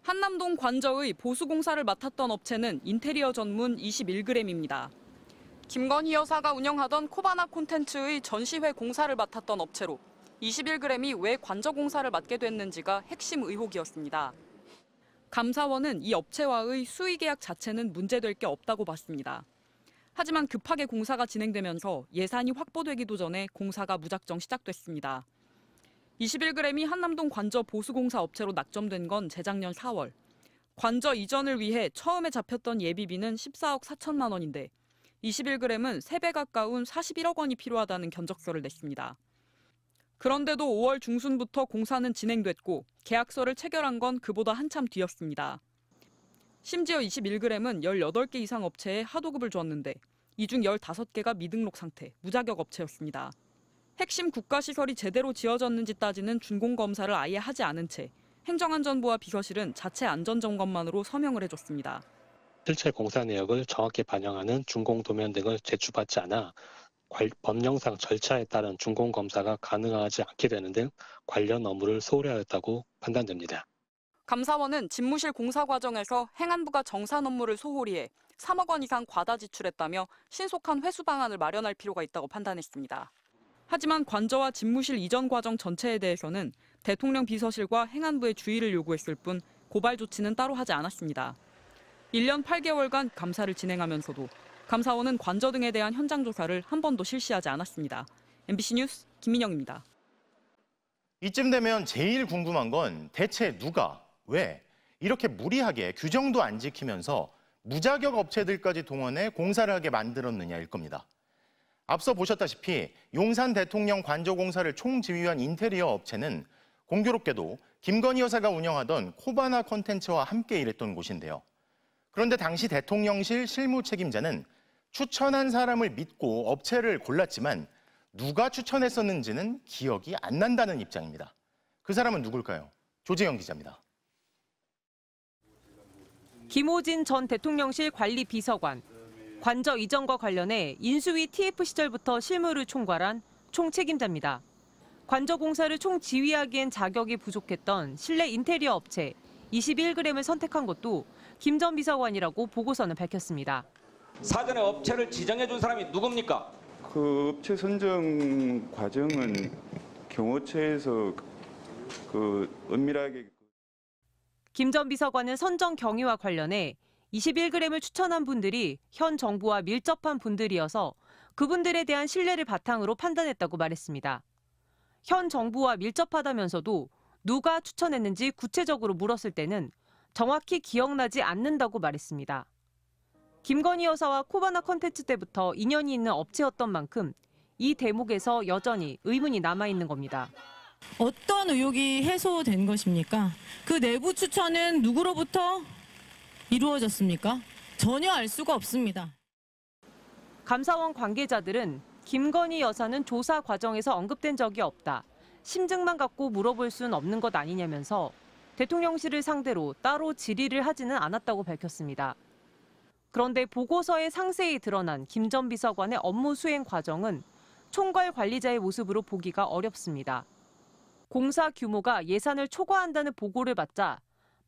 한남동 관저의 보수공사를 맡았던 업체는 인테리어 전문 21g입니다. 김건희 여사가 운영하던 코바나 콘텐츠의 전시회 공사를 맡았던 업체로 21g이 왜 관저 공사를 맡게 됐는지가 핵심 의혹이었습니다. 감사원은 이 업체와의 수의 계약 자체는 문제될 게 없다고 봤습니다. 하지만 급하게 공사가 진행되면서 예산이 확보되기도 전에 공사가 무작정 시작됐습니다. 21g이 한남동 관저 보수공사 업체로 낙점된 건 재작년 4월. 관저 이전을 위해 처음에 잡혔던 예비비는 14억 4천만 원인데 21g은 3배 가까운 41억 원이 필요하다는 견적서를 냈습니다. 그런데도 5월 중순부터 공사는 진행됐고 계약서를 체결한 건 그보다 한참 뒤였습니다. 심지어 21g은 18개 이상 업체에 하도급을 줬는데 이 중 15개가 미등록 상태, 무자격 업체였습니다. 핵심 국가시설이 제대로 지어졌는지 따지는 준공검사를 아예 하지 않은 채 행정안전부와 비서실은 자체 안전점검만으로 서명을 해줬습니다. 실제 공사 내역을 정확히 반영하는 준공도면 등을 제출받지 않아 법령상 절차에 따른 준공검사가 가능하지 않게 되는 등 관련 업무를 소홀히 하였다고 판단됩니다. 감사원은 집무실 공사 과정에서 행안부가 정산 업무를 소홀히 해 3억 원 이상 과다 지출했다며 신속한 회수 방안을 마련할 필요가 있다고 판단했습니다. 하지만 관저와 집무실 이전 과정 전체에 대해서는 대통령 비서실과 행안부의 주의를 요구했을 뿐 고발 조치는 따로 하지 않았습니다. 1년 8개월간 감사를 진행하면서도 감사원은 관저 등에 대한 현장 조사를 한 번도 실시하지 않았습니다. MBC 뉴스 김민영입니다. 이쯤 되면 제일 궁금한 건 대체 누가, 왜 이렇게 무리하게 규정도 안 지키면서 무자격 업체들까지 동원해 공사를 하게 만들었느냐일 겁니다. 앞서 보셨다시피 용산 대통령 관저 공사를 총지휘한 인테리어 업체는 공교롭게도 김건희 여사가 운영하던 코바나 콘텐츠와 함께 일했던 곳인데요. 그런데 당시 대통령실 실무 책임자는 추천한 사람을 믿고 업체를 골랐지만 누가 추천했었는지는 기억이 안 난다는 입장입니다. 그 사람은 누굴까요? 조재영 기자입니다. 김호진 전 대통령실 관리비서관. 관저 이전과 관련해 인수위 TF 시절부터 실무를 총괄한 총책임자입니다. 관저 공사를 총지휘하기엔 자격이 부족했던 실내 인테리어 업체 21g을 선택한 것도 김 전 비서관이라고 보고서는 밝혔습니다. 사전에 업체를 지정해 준 사람이 누굽니까? 그 업체 선정 과정은 경호처에서 은밀하게. 김 전 비서관은 선정 경위와 관련해 21g을 추천한 분들이 현 정부와 밀접한 분들이어서 그분들에 대한 신뢰를 바탕으로 판단했다고 말했습니다. 현 정부와 밀접하다면서도 누가 추천했는지 구체적으로 물었을 때는 정확히 기억나지 않는다고 말했습니다. 김건희 여사와 코바나 콘텐츠 때부터 인연이 있는 업체였던 만큼 이 대목에서 여전히 의문이 남아있는 겁니다. 어떤 의혹이 해소된 것입니까? 그 내부 추천은 누구로부터 이루어졌습니까? 전혀 알 수가 없습니다. 감사원 관계자들은 김건희 여사는 조사 과정에서 언급된 적이 없다. 심증만 갖고 물어볼 수는 없는 것 아니냐면서 대통령실을 상대로 따로 질의를 하지는 않았다고 밝혔습니다. 그런데 보고서에 상세히 드러난 김 전 비서관의 업무 수행 과정은 총괄 관리자의 모습으로 보기가 어렵습니다. 공사 규모가 예산을 초과한다는 보고를 받자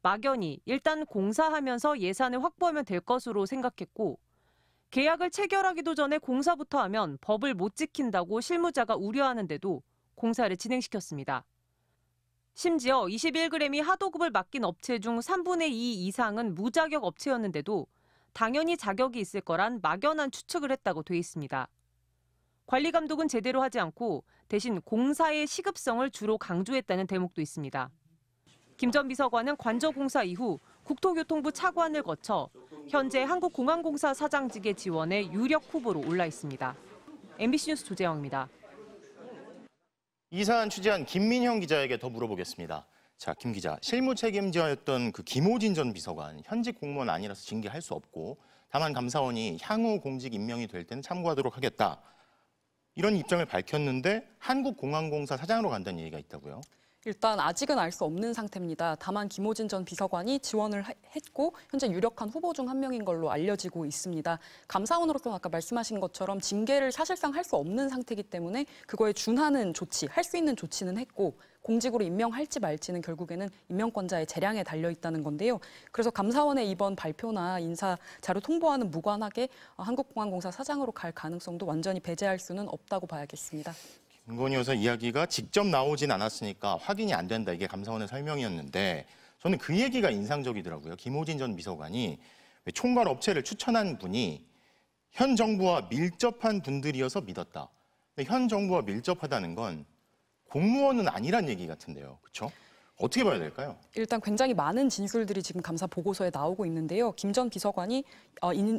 막연히 일단 공사하면서 예산을 확보하면 될 것으로 생각했고 계약을 체결하기도 전에 공사부터 하면 법을 못 지킨다고 실무자가 우려하는데도 공사를 진행시켰습니다. 심지어 21g이 하도급을 맡긴 업체 중 3분의 2 이상은 무자격 업체였는데도 당연히 자격이 있을 거란 막연한 추측을 했다고 돼 있습니다. 관리 감독은 제대로 하지 않고 대신 공사의 시급성을 주로 강조했다는 대목도 있습니다. 김 전 비서관은 관저 공사 이후 국토교통부 차관을 거쳐 현재 한국공항공사 사장직에 지원해 유력 후보로 올라 있습니다. MBC 뉴스 조재영입니다. 이 사안 취재한 김민형 기자에게 더 물어보겠습니다. 자, 김 기자, 실무 책임자였던 그 김호진 전 비서관, 현직 공무원 아니라서 징계할 수 없고 다만 감사원이 향후 공직 임명이 될 때는 참고하도록 하겠다. 이런 입장을 밝혔는데 한국공항공사 사장으로 간다는 얘기가 있다고요? 일단 아직은 알 수 없는 상태입니다. 다만 김호진 전 비서관이 지원을 했고 현재 유력한 후보 중 한 명인 걸로 알려지고 있습니다. 감사원으로서는 아까 말씀하신 것처럼 징계를 사실상 할 수 없는 상태이기 때문에 그거에 준하는 조치, 할 수 있는 조치는 했고 공직으로 임명할지 말지는 결국에는 임명권자의 재량에 달려 있다는 건데요. 그래서 감사원의 이번 발표나 인사 자료 통보와는 무관하게 한국공항공사 사장으로 갈 가능성도 완전히 배제할 수는 없다고 봐야겠습니다. 김건희 여사 이야기가 직접 나오진 않았으니까 확인이 안 된다. 이게 감사원의 설명이었는데 저는 그 얘기가 인상적이더라고요. 김호진 전 비서관이 총괄 업체를 추천한 분이 현 정부와 밀접한 분들이어서 믿었다. 근데 현 정부와 밀접하다는 건 공무원은 아니란 얘기 같은데요. 그렇죠? 어떻게 봐야 될까요? 일단 굉장히 많은 진술들이 지금 감사 보고서에 나오고 있는데요. 김 전 비서관이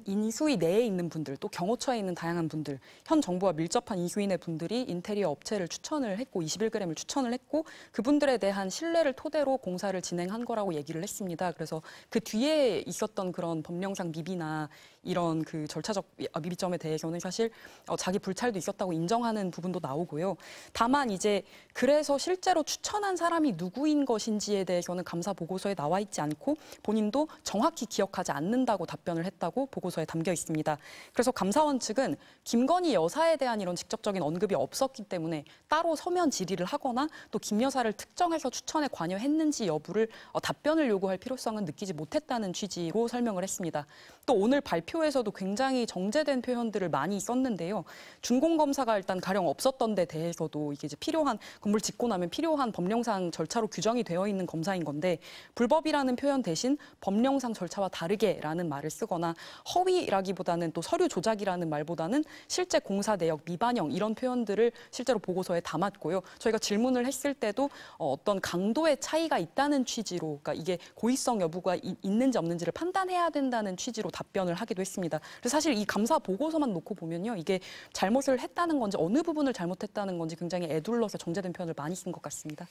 인수위 내에 있는 분들, 또 경호처에 있는 다양한 분들, 현 정부와 밀접한 인수인의 분들이 인테리어 업체를 추천을 했고 21g을 추천을 했고 그분들에 대한 신뢰를 토대로 공사를 진행한 거라고 얘기를 했습니다. 그래서 그 뒤에 있었던 그런 법령상 미비나 이런 그 절차적 미비점에 대해서는 사실 자기 불찰도 있었다고 인정하는 부분도 나오고요. 다만 이제 그래서 실제로 추천한 사람이 누구인 것인지에 대해서는 감사 보고서에 나와 있지 않고 본인도 정확히 기억하지 않는다고 답변을 했다고 보고서에 담겨 있습니다. 그래서 감사원 측은 김건희 여사에 대한 이런 직접적인 언급이 없었기 때문에 따로 서면 질의를 하거나 또 김 여사를 특정해서 추천에 관여했는지 여부를 답변을 요구할 필요성은 느끼지 못했다는 취지로 설명을 했습니다. 또 오늘 발표에서도 굉장히 정제된 표현들을 많이 썼는데요. 준공검사가 일단 가령 없었던 데 대해서도 이게 이제 필요한 건물 짓고 나면 필요한 법령상 절차로 규정이 되어 있는 검사인 건데 불법이라는 표현 대신 법령상 절차와 다르게라는 말을 쓰거나 허위라기보다는 또 서류 조작이라는 말보다는 실제 공사 내역 미반영 이런 표현들을 실제로 보고서에 담았고요. 저희가 질문을 했을 때도 어떤 강도의 차이가 있다는 취지로 그러니까 이게 고의성 여부가 있는지 없는지를 판단해야 된다는 취지로 답변을 하기도 했습니다. 그래서 사실 이 감사 보고서만 놓고 보면요. 이게 잘못을 했다는 건지 어느 부분을 잘못했다는 건지 굉장히 애둘러서 정제된 표현을 많이 쓴 것 같습니다.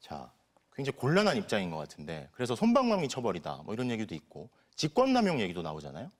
자, 굉장히 곤란한 입장인 것 같은데 그래서 솜방망이 처벌이다 뭐 이런 얘기도 있고 직권남용 얘기도 나오잖아요.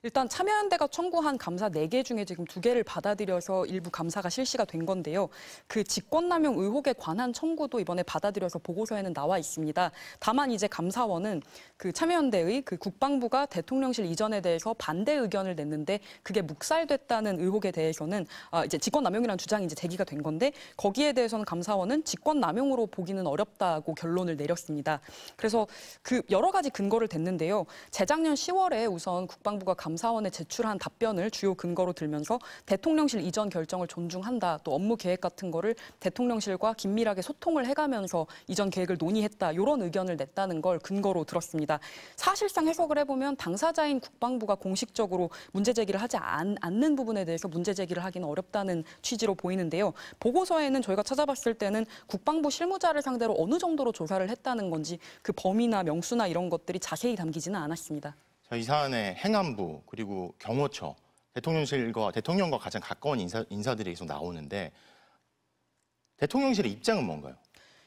일단 참여연대가 청구한 감사 4개 중에 지금 2개를 받아들여서 일부 감사가 실시가 된 건데요. 그 직권남용 의혹에 관한 청구도 이번에 받아들여서 보고서에는 나와 있습니다. 다만 이제 감사원은 그 참여연대의 그 국방부가 대통령실 이전에 대해서 반대 의견을 냈는데 그게 묵살됐다는 의혹에 대해서는 이제 직권남용이라는 주장이 이제 제기가 된 건데 거기에 대해서는 감사원은 직권남용으로 보기는 어렵다고 결론을 내렸습니다. 그래서 그 여러 가지 근거를 댔는데요. 재작년 10월에 우선 국방부가 감사원에 제출한 답변을 주요 근거로 들면서 대통령실 이전 결정을 존중한다. 또 업무 계획 같은 거를 대통령실과 긴밀하게 소통을 해가면서 이전 계획을 논의했다. 이런 의견을 냈다는 걸 근거로 들었습니다. 사실상 해석을 해보면 당사자인 국방부가 공식적으로 문제 제기를 하지 않는 부분에 대해서 문제 제기를 하기는 어렵다는 취지로 보이는데요. 보고서에는 저희가 찾아봤을 때는 국방부 실무자를 상대로 어느 정도로 조사를 했다는 건지 그 범위나 명수나 이런 것들이 자세히 담기지는 않았습니다. 자, 이 사안의 행안부 그리고 경호처, 대통령과 가장 가까운 인사들이 계속 나오는데 대통령실의 입장은 뭔가요?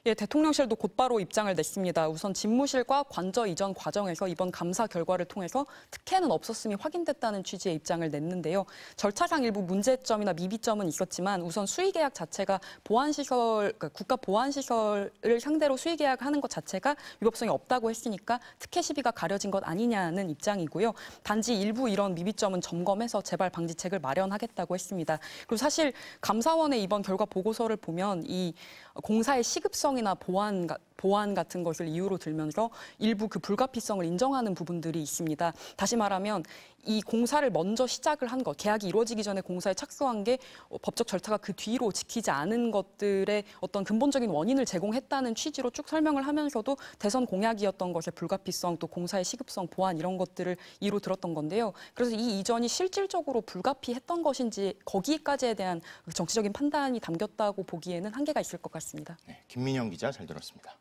예, 대통령실도 곧바로 입장을 냈습니다. 우선 집무실과 관저 이전 과정에서 이번 감사 결과를 통해서 특혜는 없었음이 확인됐다는 취지의 입장을 냈는데요. 절차상 일부 문제점이나 미비점은 있었지만 우선 수의계약 자체가 그러니까 국가 보안시설을 상대로 수의계약하는 것 자체가 위법성이 없다고 했으니까 특혜 시비가 가려진 것 아니냐는 입장이고요. 단지 일부 이런 미비점은 점검해서 재발 방지책을 마련하겠다고 했습니다. 그리고 사실 감사원의 이번 결과 보고서를 보면 이 공사의 시급성이나 보안 같은 것을 이유로 들면서 일부 그 불가피성을 인정하는 부분들이 있습니다. 다시 말하면 이 공사를 먼저 시작을 한 것, 계약이 이루어지기 전에 공사에 착수한 게 법적 절차가 그 뒤로 지키지 않은 것들의 어떤 근본적인 원인을 제공했다는 취지로 쭉 설명을 하면서도 대선 공약이었던 것의 불가피성, 또 공사의 시급성, 보안 이런 것들을 이유로 들었던 건데요. 그래서 이 이전이 실질적으로 불가피했던 것인지 거기까지에 대한 정치적인 판단이 담겼다고 보기에는 한계가 있을 것 같습니다. 네, 김민영 기자 잘 들었습니다.